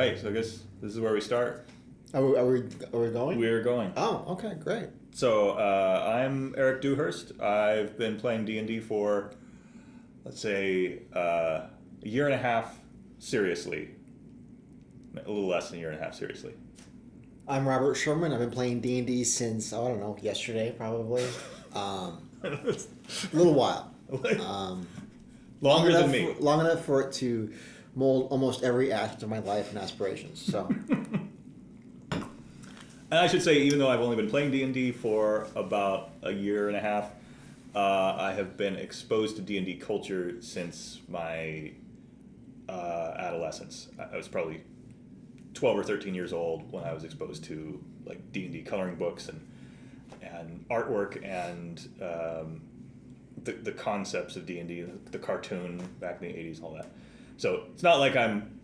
right, so I guess this is where we start. Are we going? We're going. Oh, okay, great. So I'm Erik Dewhurst. I've been playing D&D for, let's say, a year and a half seriously. A little less than a year and a half seriously. I'm Robert Sherman. I've been playing D&D since, I don't know, yesterday probably. A little while. Longer than me. Long enough for it to mold almost every aspect of my life and aspirations. So. And I should say, even though I've only been playing D&D for about a year and a half, I have been exposed to D&D culture since my adolescence. I was probably 12 or 13 years old when I was exposed to like D&D coloring books and artwork and the concepts of D&D, the cartoon back in the 80s and all that. So it's not like I'm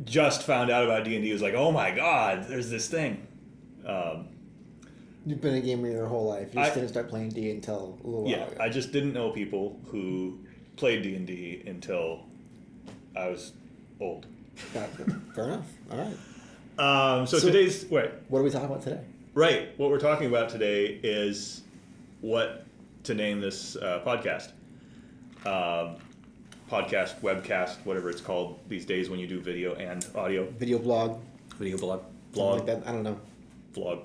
just found out about D&D. It was like, oh my God, there's this thing. You've been a gamer your whole life. You just didn't start playing D until a little while ago. I just didn't know people who played D&D until I was old. Fair enough. All right. So today's... Wait. What are we talking about today? Right. What we're talking about today is what to name this podcast. Podcast, webcast, whatever it's called these days when you do video and audio. Video blog. Video blog. Like that. I don't know. Vlog.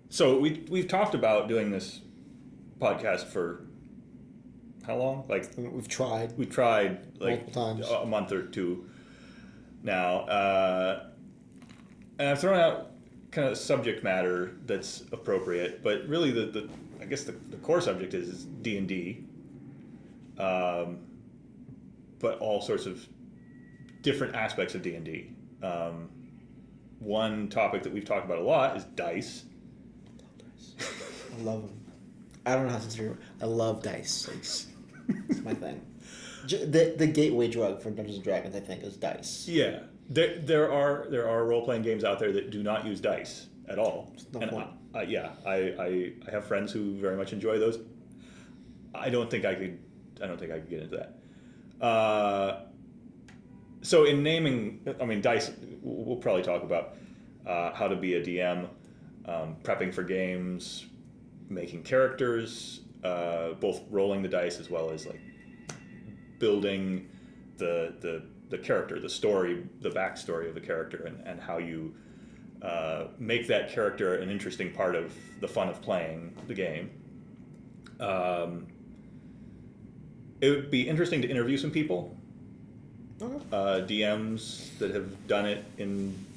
So we've talked about doing this podcast for how long? Like we've tried like multiple times. A month or two now, and I've thrown out kind of subject matter that's appropriate, but really the I guess the core subject is D&D, but all sorts of different aspects of D&D. One topic that we've talked about a lot is dice. I love them. I don't know how to say it. I love dice. It's my thing. The gateway drug for Dungeons and Dragons, I think, is dice. Yeah, there are role playing games out there that do not use dice at all. No point. I have friends who very much enjoy those. I don't think I could get into that. So in naming, I mean, dice, we'll probably talk about how to be a DM, prepping for games, making characters, both rolling the dice as well as like building the character, the story, the backstory of the character, and how you make that character an interesting part of the fun of playing the game. It would be interesting to interview some people. DMs that have done it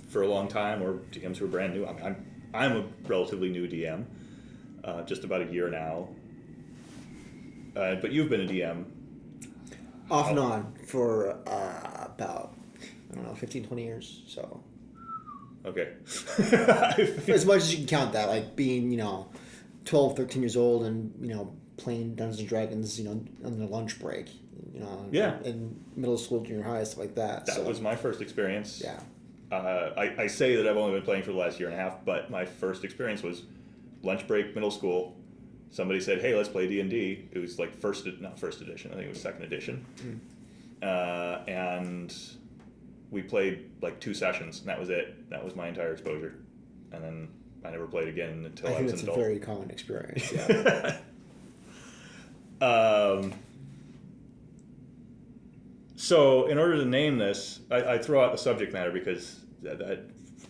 for a long time, or DMs who are brand new. I'm a relatively new DM, just about a year now. But you've been a DM off and on for about 15, 20 years. So okay, as much as you can count that, like being 12, 13 years old and playing Dungeons and Dragons on the lunch break. In middle school, junior high, stuff like that. That was my first experience. Yeah. I say that I've only been playing for the last year and a half, but my first experience was lunch break, middle school. Somebody said, "Hey, let's play D&D." It was like not first edition. I think it was second edition. And we played like 2 sessions, and that was it. That was my entire exposure. And then I never played again until I was an adult. I think it's a very common experience. Yeah. So in order to name this, I throw out the subject matter because that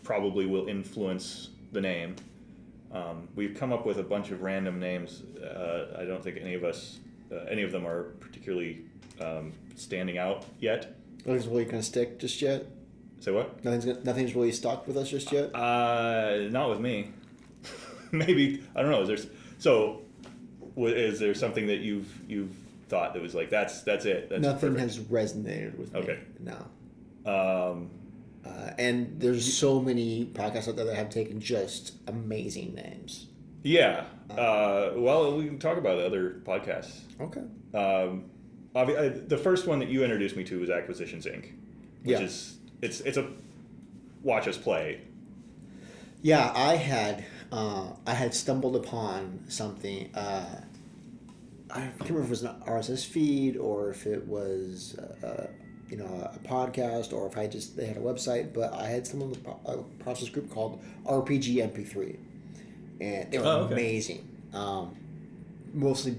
probably will influence the name. We've come up with a bunch of random names. I don't think any of them are particularly standing out yet. Nothing's really going to stick just yet? Say what? Nothing's really stuck with us just yet? Not with me. Maybe, I don't know. Is there something that you've thought that was like that's it? That's Nothing perfect. Has resonated with me. Okay. No. And there's so many podcasts out there that have taken just amazing names. Yeah. Well, we can talk about the other podcasts. Okay. The first one that you introduced me to was Acquisitions Inc., which is it's a watch us play. Yeah, I had stumbled upon something. I can't remember if it was an RSS feed or if it was a podcast, or if they had a website. But I had someone with a process group called RPG MP3, and they were amazing. Partly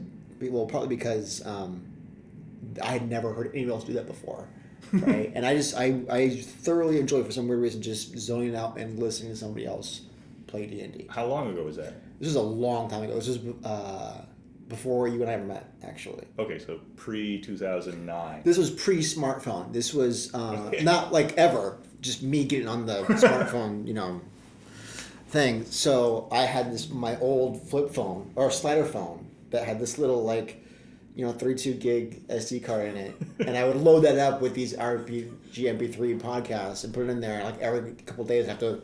because I had never heard anyone else do that before, right? And I thoroughly enjoy, for some weird reason, just zoning out and listening to somebody else play D&D. How long ago was that? This was a long time ago. This was before you and I ever met, actually. Okay, so pre-2009. This was pre-smartphone. This was not like ever, just me getting on the smartphone, thing. So I had my old flip phone, or slider phone, that had this little 32 gig SD card in it, and I would load that up with these RPG MP3 podcasts and put it in there. Like every couple of days, I have to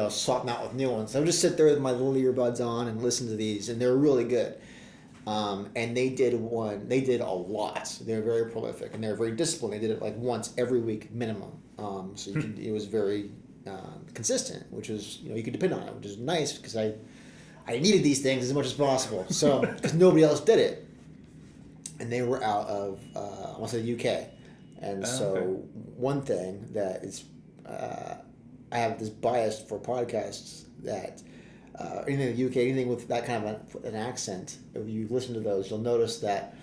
swap them out with new ones. So I would just sit there with my little earbuds on and listen to these, and they're really good. And they did a lot. They were very prolific, and they were very disciplined. They did it like once every week minimum. So it was very consistent, which was you could depend on it, which is nice because I needed these things as much as possible. So because nobody else did it, and they were out of I want to say the UK, and one thing that is I have this bias for podcasts that. Anything in the UK, anything with that kind of an accent, if you listen to those, you'll notice that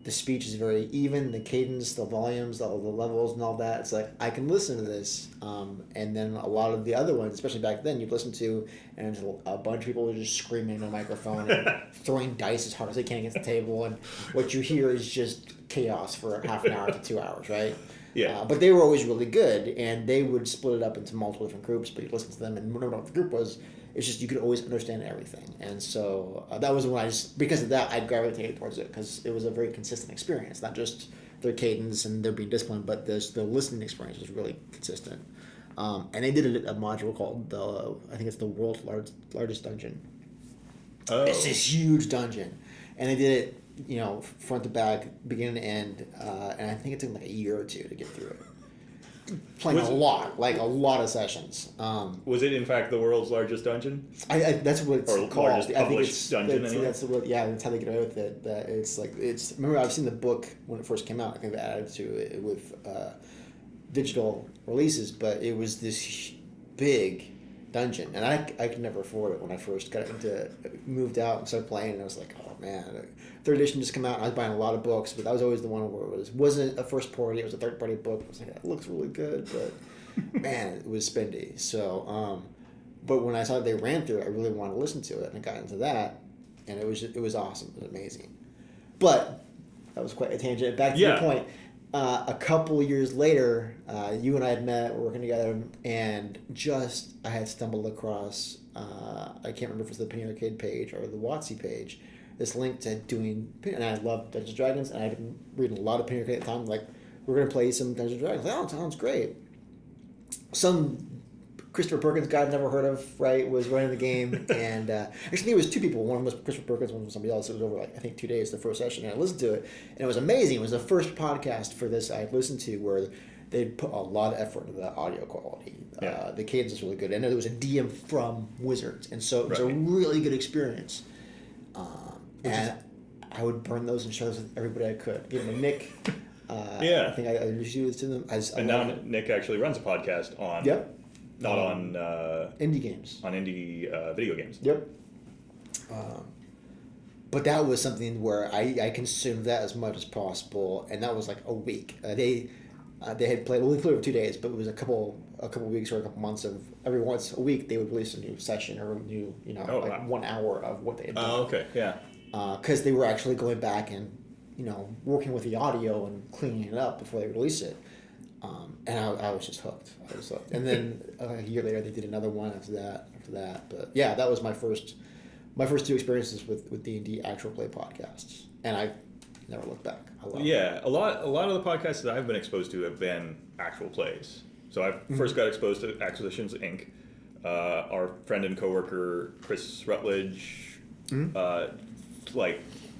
the speech is very even, the cadence, the volumes, all the levels and all that. It's like, I can listen to this. And then a lot of the other ones, especially back then, you'd listen to, and a bunch of people were just screaming in a microphone and throwing dice as hard as they can against the table. And what you hear is just chaos for half an hour to 2 hours, right? Yeah. But they were always really good, and they would split it up into multiple different groups, but you'd listen to them, and no matter what the group was, it's just you could always understand everything. And so that was when because of that, I gravitated towards it, because it was a very consistent experience, not just their cadence and their being disciplined, but the listening experience was really consistent. And they did a module called I think it's the world's largest dungeon. Oh. It's this huge dungeon, and they did it, front to back, beginning to end, and I think it took like a year or two to get through it. Playing a lot of sessions. Was it in fact the world's largest dungeon? That's what it's called. Largest published dungeon. Anyway? That's how they get away with it. That it's remember, I've seen the book when it first came out. I think they added to it with digital releases, but it was this big dungeon, and I could never afford it when I first moved out and started playing, and I was like, oh man, third edition just came out, and I was buying a lot of books, but that was always the one where it wasn't a first party, it was a third party book. I was like, that looks really good, but man, it was spendy. So but when I saw they ran through it, I really wanted to listen to it, and I got into that, and it was awesome. It was amazing. But that was quite a tangent. Back to the point. A couple years later, you and I had met, working together, and I had stumbled across, I can't remember if it's the Penny Arcade page or the WotC page, this link to and I love Dungeons & Dragons, and I'd been reading a lot of Penny Arcade at the time, like, we're going to play some Dungeons & Dragons. Like, oh, it sounds great. Some Christopher Perkins guy I'd never heard of, right, was running the game, and actually it was two people. One was Christopher Perkins, one was somebody else. It was over, I think 2 days, the first session, and I listened to it, and it was amazing. It was the first podcast for this I listened to where they put a lot of effort into the audio quality. Yeah. The cadence was really good, and there was a DM from Wizards, and so it was a really good experience. And I would burn those and share those with everybody I could. Give them to Nick. I think I introduced to them. And now Nick actually runs a podcast on... Yep. Not on... indie games. On indie video games. Yep. But that was something where I consumed that as much as possible, and that was like a week. They had played... Well, we played over 2 days, but it was a couple weeks or a couple months of... Every once a week, they would release a new session or a new, 1 hour of what they had done. Oh, okay, yeah. Because they were actually going back and, working with the audio and cleaning it up before they released it. And I was just hooked. And then a year later, they did another one after that. But yeah, that was my first 2 experiences with D&D actual play podcasts, and I never looked back. I love it. A lot of the podcasts that I've been exposed to have been actual plays. So I first got exposed to Acquisitions Inc. Our friend and coworker Chris Rutledge,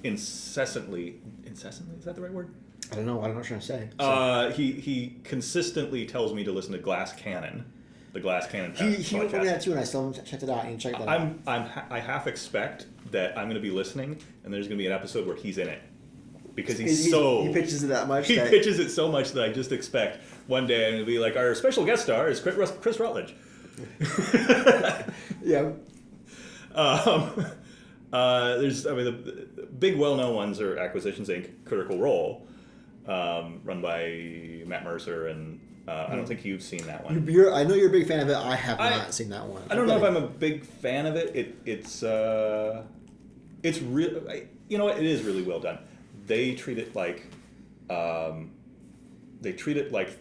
incessantly, is that the right word? I don't know. I don't know what I'm trying to say. He consistently tells me to listen to Glass Cannon, the Glass Cannon podcast. He recommended that too, and I still haven't checked it out. And checked that out. I half expect that I'm going to be listening, and there's going to be an episode where he's in it, because he pitches it that much. He pitches it so much that I just expect one day I'm going to be like, our special guest star is Chris Rutledge. Yeah. The big well-known ones are Acquisitions Inc., Critical Role, run by Matt Mercer, and I don't think you've seen that one. I know you're a big fan of it. I have not seen that one. I don't know if I'm a big fan of it. It's real. You know what? It is really well done. They treat it like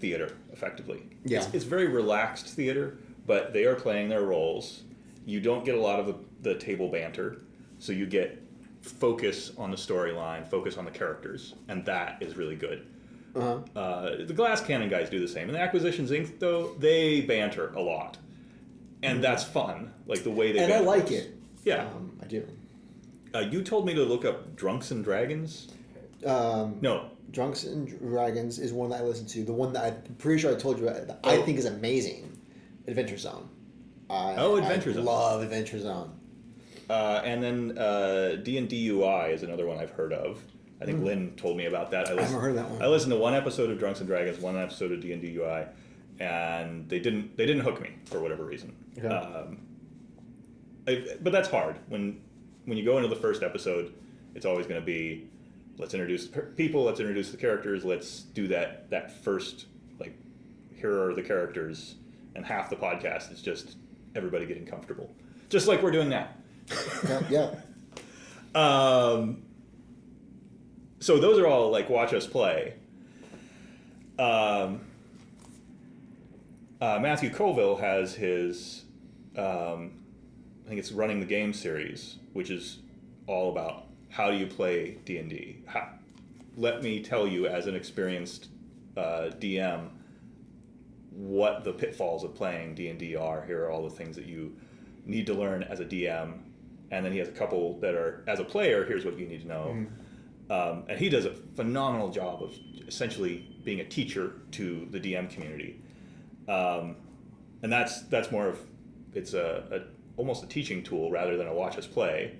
theater, effectively. Yeah. It's very relaxed theater, but they are playing their roles. You don't get a lot of the table banter, so you get focus on the storyline, focus on the characters, and that is really good. The Glass Cannon guys do the same. And the Acquisitions Inc., though, they banter a lot. And that's fun, like the way they banter. And I like it. Yeah. I do. You told me to look up Drunks and Dragons? No. Drunks and Dragons is one that I listen to. The one that I'm pretty sure I told you that I think is amazing. Adventure Zone. Adventure Zone. I love Adventure Zone. And then D&D UI is another one I've heard of. I think Lynn told me about that. I haven't heard that one. I listened to one episode of Drunks and Dragons, one episode of D&D UI, and they didn't hook me for whatever reason. Okay. But that's hard. When you go into the first episode, it's always going to be, let's introduce people, let's introduce the characters, let's do that first, like, here are the characters, and half the podcast is just everybody getting comfortable. Just like we're doing now. Yeah. So those are all like watch us play. Matthew Colville has his, I think it's Running the Game series, which is all about how do you play D&D. Let me tell you, as an experienced DM, what the pitfalls of playing D&D are. Here are all the things that you need to learn as a DM. And then he has a couple that are, as a player, here's what you need to know. And he does a phenomenal job of essentially being a teacher to the DM community. And that's more of, it's almost a teaching tool rather than a watch us play.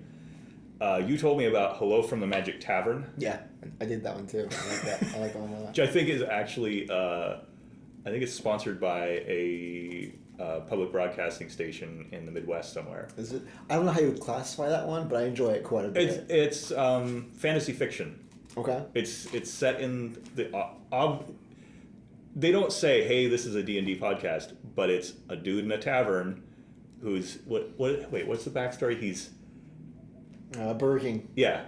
You told me about Hello from the Magic Tavern. Yeah, I did that one too. I like that. I like that one a lot. Which I think is actually, I think it's sponsored by a public broadcasting station in the Midwest somewhere. Is it? I don't know how you would classify that one, but I enjoy it quite a bit. It's fantasy fiction. Okay. It's set in the. They don't say, "Hey, this is a D&D podcast," but it's a dude in a tavern, who's Wait, what's the backstory? He's Burger King. Yeah,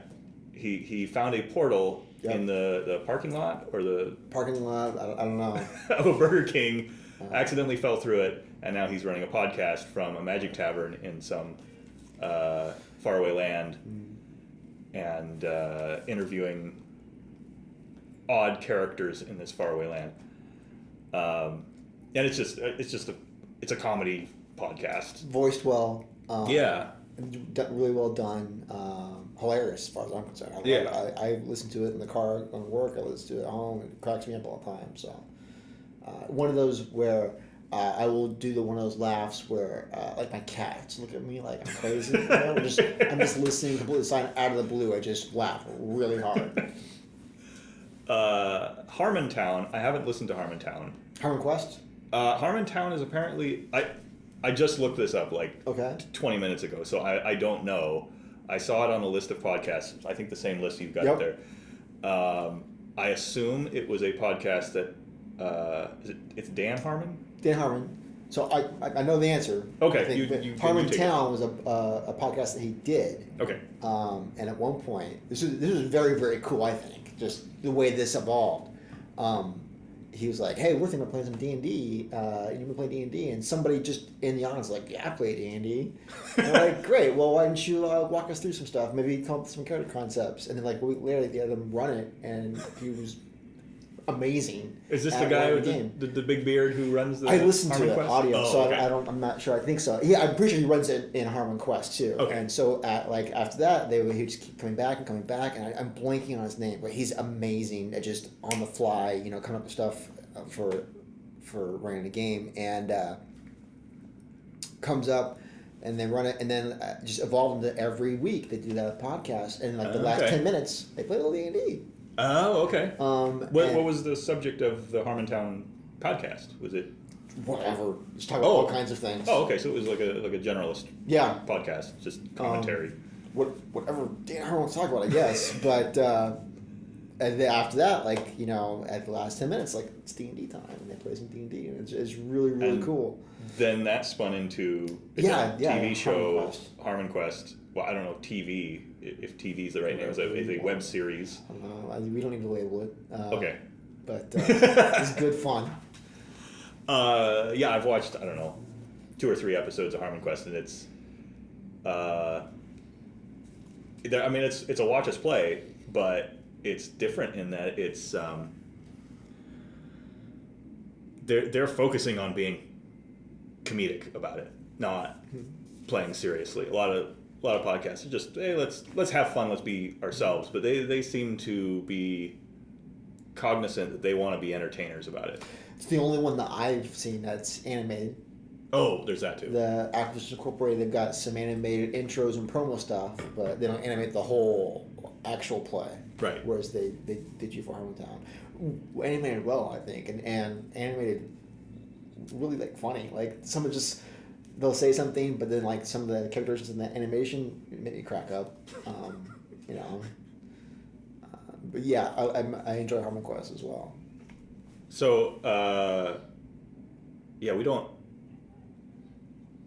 he found a portal in the parking lot or the parking lot. I don't know. Of a Burger King. Accidentally fell through it, and now he's running a podcast from a magic tavern in some faraway land, and interviewing odd characters in this faraway land. And it's a comedy podcast. Voiced well. Yeah. Really well done. Hilarious as far as I'm concerned. I listen to it in the car on work. I listen to it at home. It cracks me up all the time. So. One of those where I will do one of those laughs where like my cats look at me like I'm crazy. You know? I'm just listening completely silent out of the blue. I just laugh really hard. Harmontown. I haven't listened to Harmontown. Harmon Quest? Harmontown is apparently I just looked this up like 20 minutes ago, so I don't know. I saw it on a list of podcasts. I think the same list you've got there. I assume it was a podcast that. It's Dan Harmon? Dan Harmon. So I know the answer. Okay. Harmontown was a podcast that he did. Okay. And at one point, this was very, very cool, I think, just the way this evolved. He was like, hey, we're thinking about playing some D&D. You want to play D&D? And somebody just in the audience was like, yeah, I play D&D. And we're like, great. Well, why don't you walk us through some stuff? Maybe come up with some character concepts. And then like a week later, they had him run it, and he was amazing. Is this the guy with the big beard who runs the I listened to the audio, okay. I'm not sure. I think so. Yeah, I'm pretty sure he runs it in Harmon Quest too. Okay. And so after that, he would just keep coming back, and I'm blanking on his name, but he's amazing at just on the fly, coming up with stuff for running the game, and comes up. And they run it, and then just evolve into every week they do that podcast, and like the last 10 minutes they play a little D&D. Oh, okay. What And was the subject of the Harmontown podcast? Was it? whatever. Just talk about all kinds of things. Oh, okay. So it was like a generalist Yeah. podcast, just commentary. Whatever Dan Harmon wants to talk about, I guess. But and then after that, like, you know, at the last 10 minutes, like, it's D&D time, and they play some D&D, and it's really, really And cool. Then that spun into TV show, Harmon Quest. Well, I don't know TV, if TV is the right name. It's a web series. I don't know. We don't need to label it. Okay. But it's good fun. Yeah, I've watched, I don't know, 2 or 3 episodes of Harmon Quest, and it's it's a watch us play, but it's different in that it's they're focusing on being comedic about it, not playing seriously. A lot of podcasts are just, hey, let's have fun, let's be ourselves, but they seem to be cognizant that they want to be entertainers about it. It's the only one that I've seen that's animated. Oh, there's that too. The Acquisition Incorporated, they've got some animated intros and promo stuff, but they don't animate the whole actual play. Right. Whereas they did you for Harmontown. Animated well, I think, and animated really, like, funny. Like, someone just, they'll say something, but then, like, some of the characters in the animation make me crack up. You know. But yeah, I enjoy Harmon Quest as well. So, yeah, we don't,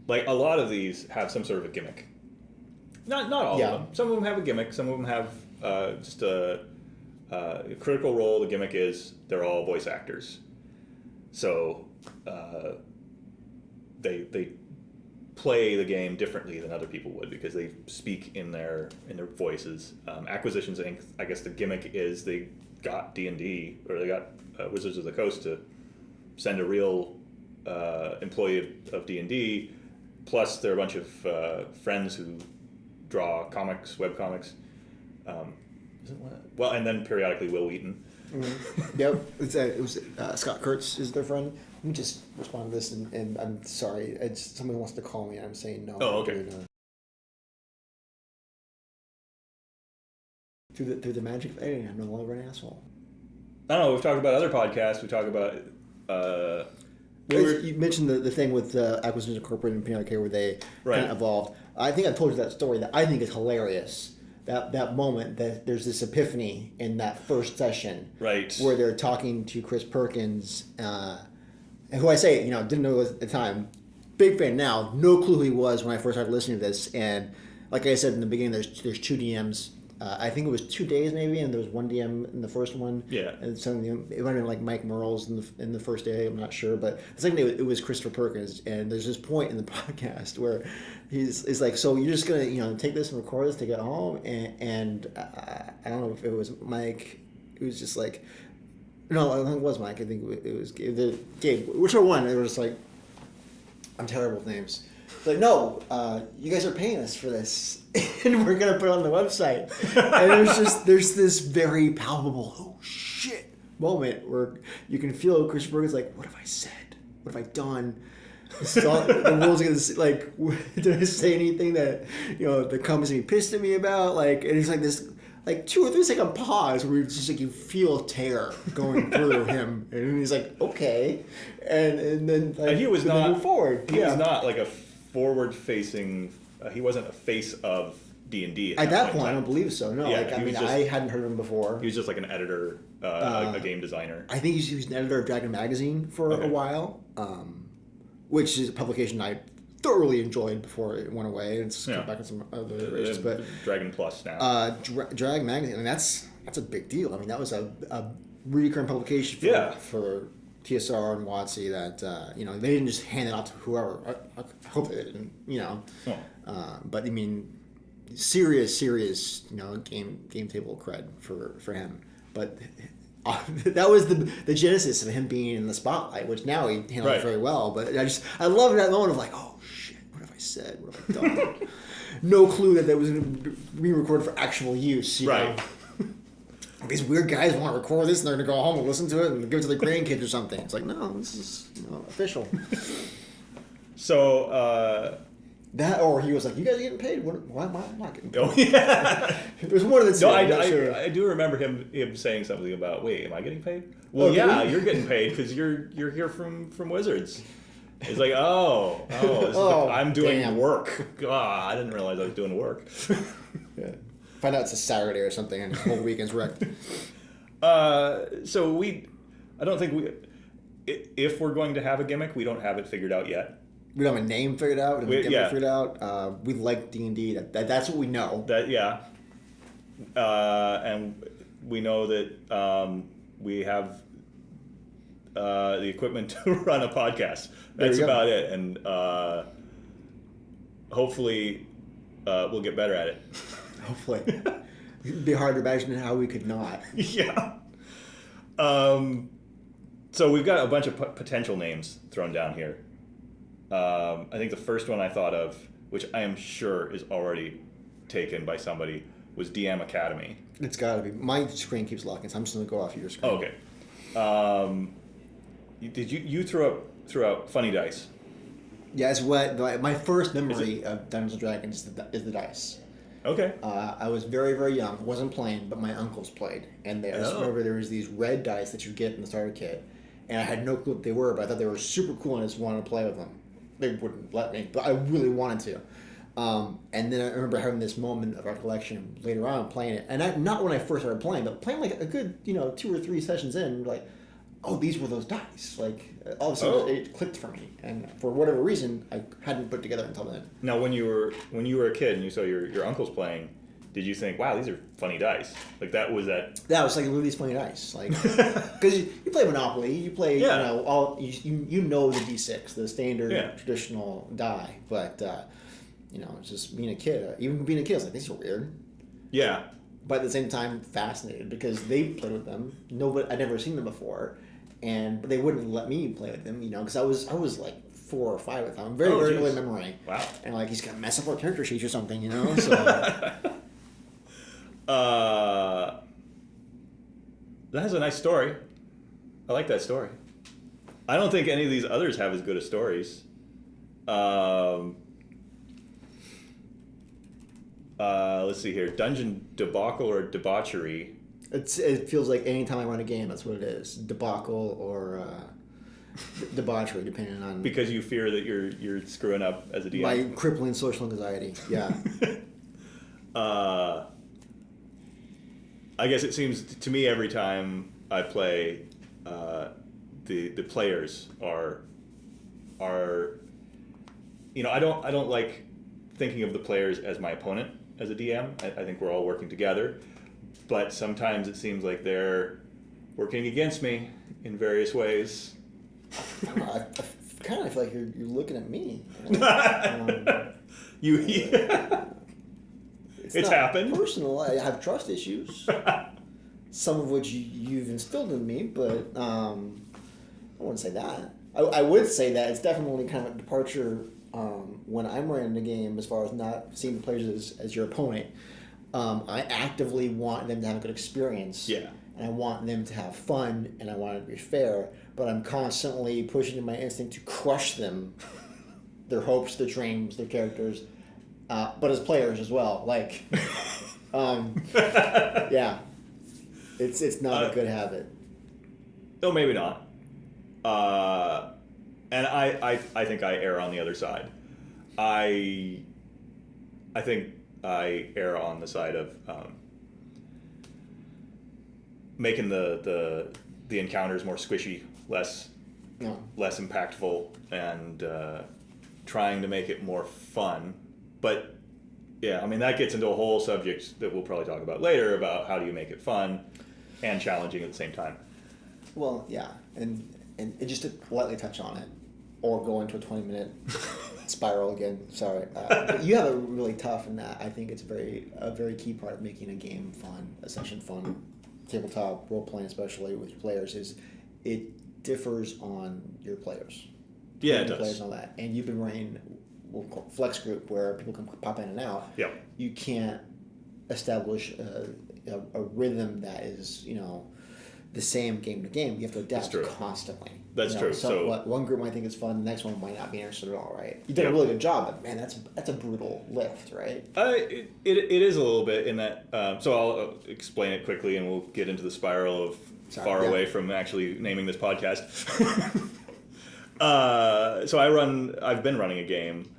like, a lot of these have some sort of a gimmick. Not all of them. Some of them have a gimmick. Some of them have just a critical role. The gimmick is they're all voice actors. So they play the game differently than other people would because they speak in their voices. Acquisitions Inc., I guess the gimmick is they got D&D, or they got Wizards of the Coast to send a real employee of D&D, plus they're a bunch of friends who draw comics, webcomics. Well, and then periodically Will Wheaton. Mm-hmm. Yep, it was Scott Kurtz is their friend. Let me just respond to this, and I'm sorry. Somebody wants to call me, and I'm saying no. Oh, okay. Through the magic of editing, I'm no longer an asshole. I don't know. We've talked about other podcasts. We talk about. You mentioned the thing with Acquisition Incorporated and PRK where they kind of evolved. I think I told you that story that I think is hilarious. That moment that there's this epiphany in that first session, right, where they're talking to Chris Perkins, who I say didn't know at the time. Big fan now. No clue who he was when I first started listening to this. And like I said in the beginning, there's 2 DMs. I think it was 2 days maybe, and there was 1 DM in the first one. Yeah. And it might have been like Mike Merles in the first day. I'm not sure, but the second day it was Christopher Perkins. And there's this point in the podcast where he's like, "So you're just gonna take this and record this, take it home?" And I don't know if it was Mike. It was just like, no, I think it was Mike. I think it was Gabe. Whichever one. It was like, I'm terrible with names. It's like, no, you guys are paying us for this, and we're gonna put it on the website. And there's this very palpable, oh shit, moment where you can feel Chris Bergen's like, what have I said? What have I done? The world's gonna see, like, did I say anything that the company's gonna be pissed at me about? Like, and it's like this, like 2 or 3 second pause where it's just like you feel terror going through him, and he's like, okay, and then like, and he was not move forward. He was not like a forward-facing. He wasn't a face of D&D at that point. I don't believe so. No, yeah, I hadn't heard of him before. He was just like an editor, a game designer. I think he was an editor of Dragon Magazine for a while, which is a publication I thoroughly enjoyed before it went away. It's come back in some other iterations, but Dragon Plus now. Dragon Magazine, I mean that's a big deal. I mean that was a recurring publication for TSR and WotC that they didn't just hand it out to whoever. I hope they didn't, but I mean serious game table cred for him. But that was the genesis of him being in the spotlight, which now he handles very well. But I love that moment of like, oh shit, what have I said? What have I done? No clue that was going to be recorded for actual use. You know? These weird guys want to record this and they're going to go home and listen to it and give it to their grandkids or something. It's like, no, this is official. So That, or he was like, "You guys are getting paid? Why am I not getting paid?" Oh yeah. It was one of the two. No, Sure. I do remember him saying something about, "Wait, am I getting paid?" Well, yeah, you're getting paid because you're here from Wizards. It's like, I'm doing work. God, I didn't realize I was doing work. Yeah. Find out it's a Saturday or something, and the whole weekend's wrecked. So I don't think if we're going to have a gimmick, we don't have it figured out yet. We don't have a name figured out. We don't have a gimmick figured out. We like D&D. That's what we know. And we know that we have the equipment to run a podcast. That's about it. And hopefully we'll get better at it. Hopefully. It'd be hard to imagine how we could not. Yeah. So we've got a bunch of potential names thrown down here. I think the first one I thought of, which I am sure is already taken by somebody, was DM Academy. It's got to be. My screen keeps locking, so I'm just going to go off your screen. Oh, okay. Did you throw out funny dice? Yeah, it's what my first memory of Dungeons and Dragons is the dice. Okay. I was very, very young. Wasn't playing, but my uncles played, and I just remember there was these red dice that you get in the starter kit, and I had no clue what they were, but I thought they were super cool, and I just wanted to play with them. They wouldn't let me, but I really wanted to. And then I remember having this moment of recollection later on playing it, and not when I first started playing, but playing like a good 2 or 3 sessions in, like, oh, these were those dice. Like all of a sudden it clicked for me, and for whatever reason I hadn't put together until then. Now, when you were a kid and you saw your uncles playing, did you think, wow, these are funny dice? Like that was like these funny dice, like because you play Monopoly, you play you know the D6, the standard traditional die, but it's just being a kid. Even being a kid, I was like, these are weird. Yeah. But at the same time, fascinated because they played with them. I'd never seen them before, but they wouldn't let me play with them. Because I was like 4 or 5 at the time. Very early memory. Wow. And like he's gonna mess up our character sheets or something, So. That has a nice story. I like that story. I don't think any of these others have as good as stories. Let's see here. Dungeon Debacle or Debauchery. It feels like any time I run a game, that's what it is. Debacle or Debauchery, depending on... Because you fear that you're screwing up as a DM. My crippling social anxiety, yeah. I guess it seems to me every time I play, the players are I don't like thinking of the players as my opponent as a DM. I think we're all working together, but sometimes it seems like they're working against me in various ways. I kind of feel like you're looking at me. It's happened. Personal. I have trust issues, some of which you've instilled in me, but I wouldn't say that. I would say that it's definitely kind of a departure when I'm running the game as far as not seeing the players as your opponent. I actively want them to have a good experience. Yeah. And I want them to have fun, and I want it to be fair, but I'm constantly pushing in my instinct to crush them, their hopes, their dreams, their characters, but as players as well. Like, yeah, it's not a good habit. No, maybe not. And I think I err on the other side. I think I err on the side of making the encounters more squishy, less impactful, and trying to make it more fun. But yeah, I mean that gets into a whole subject that we'll probably talk about later about how do you make it fun and challenging at the same time. Well, yeah, and just to lightly touch on it, or go into a 20-minute spiral again. Sorry, but you have a really tough, and I think it's a very key part of making a game fun, a session fun. Tabletop role playing, especially with your players, is it differs on your players. Yeah, it does. Players and all that, and you've been running flex group where people can pop in and out. Yeah. You can't establish a rhythm that is the same game to game. You have to adapt constantly. That's true. So one group might think it's fun, the next one might not be interested at all, right? You did a really good job, but man, that's a brutal lift, right? It is a little bit in that. So I'll explain it quickly, and we'll get into the spiral of away from actually naming this podcast. So I've been running a game.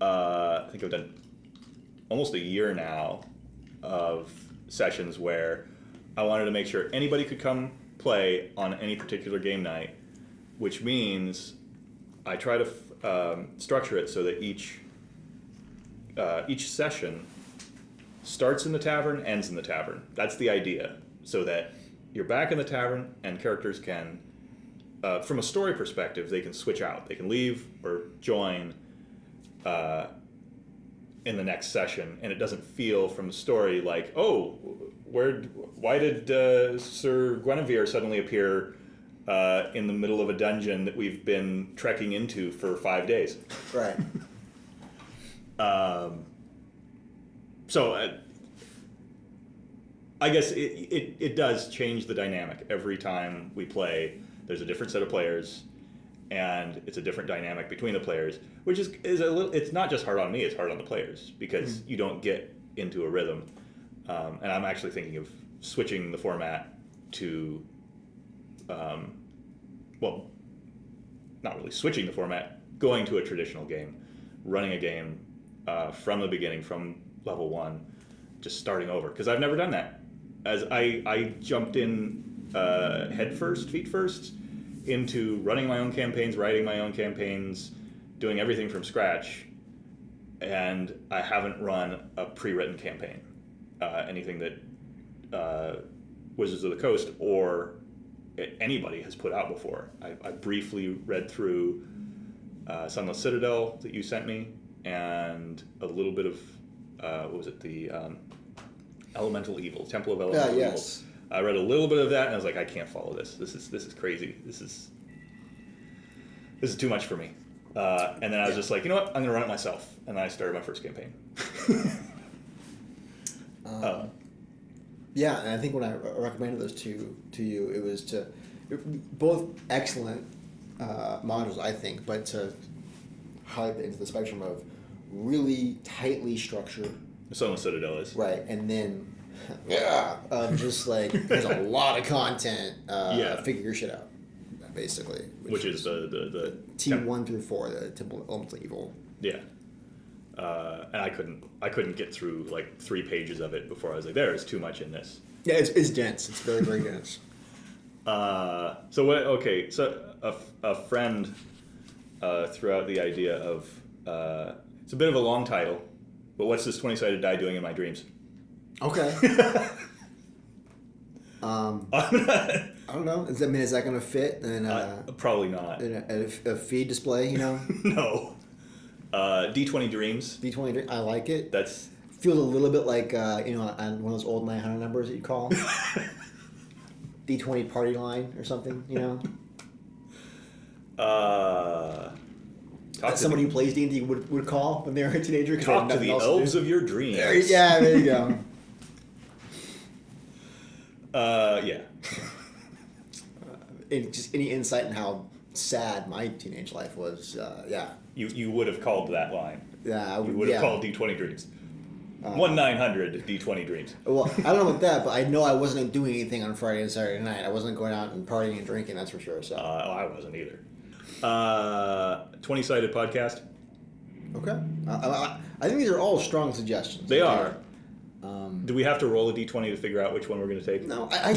I think I've done almost a year now of sessions where I wanted to make sure anybody could come play on any particular game night, which means I try to structure it so that each session starts in the tavern, ends in the tavern. That's the idea, so that you're back in the tavern and characters can, from a story perspective, they can switch out. They can leave or join in the next session, and it doesn't feel from the story like, oh, why did Sir Guinevere suddenly appear in the middle of a dungeon that we've been trekking into for 5 days? Right. So I guess it does change the dynamic every time we play. There's a different set of players, and it's a different dynamic between the players, which is a little. It's not just hard on me; it's hard on the players because you don't get into a rhythm. And I'm actually thinking of switching the format to, well, not really switching the format, going to a traditional game, running a game from the beginning, from level 1, just starting over, because I've never done that. As I jumped in feet first, into running my own campaigns, writing my own campaigns, doing everything from scratch, and I haven't run a pre-written campaign. Anything that Wizards of the Coast or anybody has put out before. I briefly read through Sunless Citadel that you sent me, and a little bit of, what was it, the Elemental Evil, Temple of Elemental Evil. I read a little bit of that, and I was like, I can't follow this. This is crazy. This is too much for me. And then I was just like, you know what? I'm going to run it myself. And then I started my first campaign. Yeah, and I think when I recommended those to you, it was both excellent modules, I think, but to highlight into the spectrum of really tightly structured. So Citadel is. Right, and then just like there's a lot of content. Figure your shit out, basically. Which is the T1 through 4, the Temple of Elemental Evil. Yeah. And I couldn't get through like 3 pages of it before I was like, there's too much in this. Yeah, it's dense. It's very, very dense. So what? Okay, so a friend threw out the idea of it's a bit of a long title, but what's this 20-sided die doing in my dreams? Okay. I don't know. Is that going to fit? Probably not. In a feed display, you know? No. D20 Dreams. D20 Dreams. I like it. That's feels a little bit like on one of those old 900 numbers that you call D20 party line or something. You know. Somebody who plays D&D would call when they were a teenager. Talk to the elves of your dreams. There you go. Yeah. Just any insight in how sad my teenage life was, yeah. You would have called that line. Yeah, you would have called D20 Dreams. 1-900 D20 Dreams. Well, I don't know about that, but I know I wasn't doing anything on Friday and Saturday night. I wasn't going out and partying and drinking, that's for sure. So I wasn't either. 20-sided podcast. Okay. I think these are all strong suggestions. They are. Do we have to roll a D20 to figure out which one we're going to take? No, I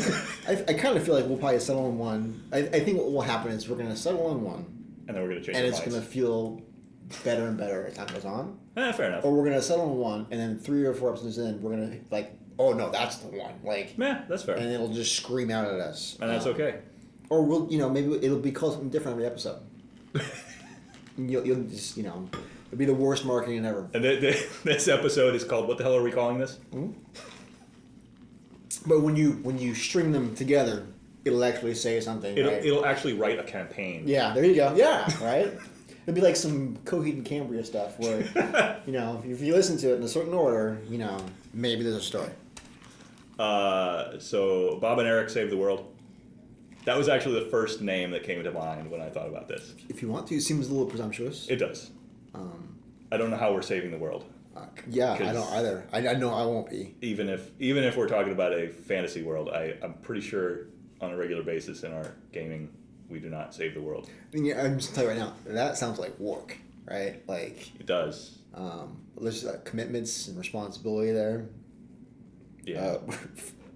kind of feel like we'll probably settle on one. I think what will happen is we're going to settle on one. And then we're going to change and our it's minds. going to feel better and better as time goes on. Fair enough. Or we're going to settle on one, and then 3 or 4 episodes in, we're going to like, oh no, that's the one. Like, yeah, that's fair. And it'll just scream out at us. And that's okay. Or we'll, maybe it'll be called something different every episode. You'll just, it'll be the worst marketing ever. And this episode is called, what the hell are we calling this? Mm-hmm. But when you string them together, it'll actually say something. It'll actually write a campaign. Yeah, there you go. Yeah, right? It'll be like some Coheed and Cambria stuff where, if you listen to it in a certain order, maybe there's a story. So Bob and Erik save the world. That was actually the first name that came to mind when I thought about this. If you want to, it seems a little presumptuous. It does. I don't know how we're saving the world. Yeah, I don't either. I know I won't be. Even if we're talking about a fantasy world, I'm pretty sure on a regular basis in our gaming, we do not save the world. I mean, I'm just telling you right now, that sounds like work, right? Like it does. There's commitments and responsibility there. Yeah.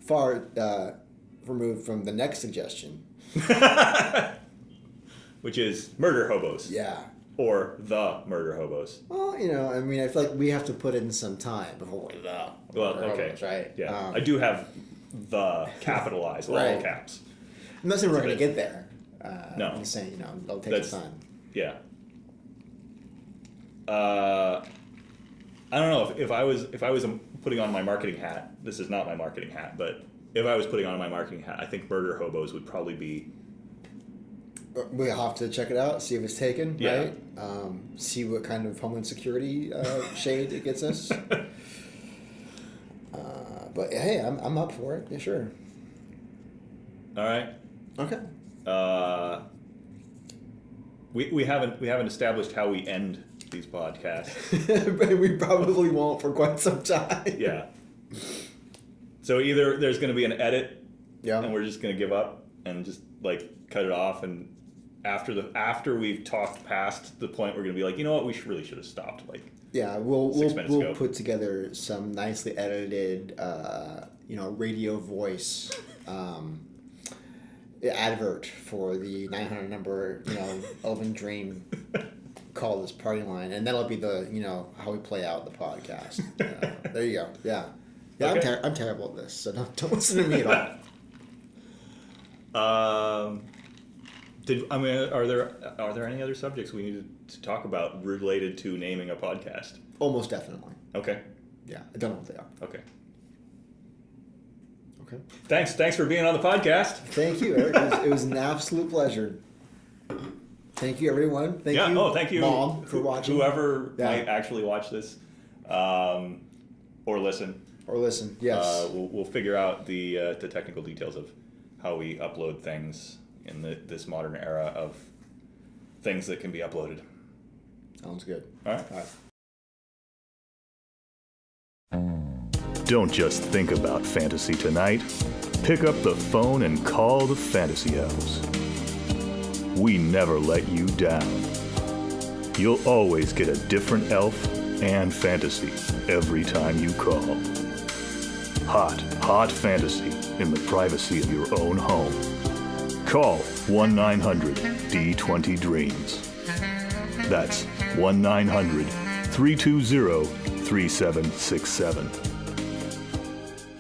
Far removed from the next suggestion, which is Murder Hobos. Yeah. Or the Murder Hobos. Well, I mean, I feel like we have to put in some time before the Murder Hobos, right? Yeah. I do have the capitalized, all caps. I'm not saying we're going to get there. No. I'm just saying, it'll take some time. Yeah. I don't know if I was putting on my marketing hat. This is not my marketing hat, but if I was putting on my marketing hat, I think Murder Hobos would probably be. We'll have to check it out, see if it's taken, yeah. right? See what kind of Homeland Security shade it gets us. But hey, I'm up for it. Yeah, sure. All right. Okay. We haven't established how we end these podcasts. But we probably won't for quite some time. Yeah. So either there's going to be an edit, and we're just going to give up and just cut it off, and after we've talked past the point, we're going to be like, you know what, we really should have stopped. We'll put together some nicely edited, radio voice advert for the 900 number, Elven Dream. Call this party line, and that'll be the how we play out the podcast. There you go. Yeah. Okay. I'm terrible at this, so don't listen to me at all. Are there any other subjects we needed to talk about related to naming a podcast? Almost definitely. Okay. Yeah, I don't know what they are. Okay. Okay. Thanks for being on the podcast. Thank you, Eric. It was an absolute pleasure. Thank you, everyone. Thank you. Thank you, Mom, for watching. Whoever might actually watch this, or listen. Yes. We'll figure out the technical details of how we upload things in this modern era of things that can be uploaded. Sounds good. All right. Don't just think about fantasy tonight. Pick up the phone and call the Fantasy Elves. We never let you down. You'll always get a different elf and fantasy every time you call. Hot fantasy in the privacy of your own home. Call 1-900-D20 Dreams. That's 1-900-320-3767.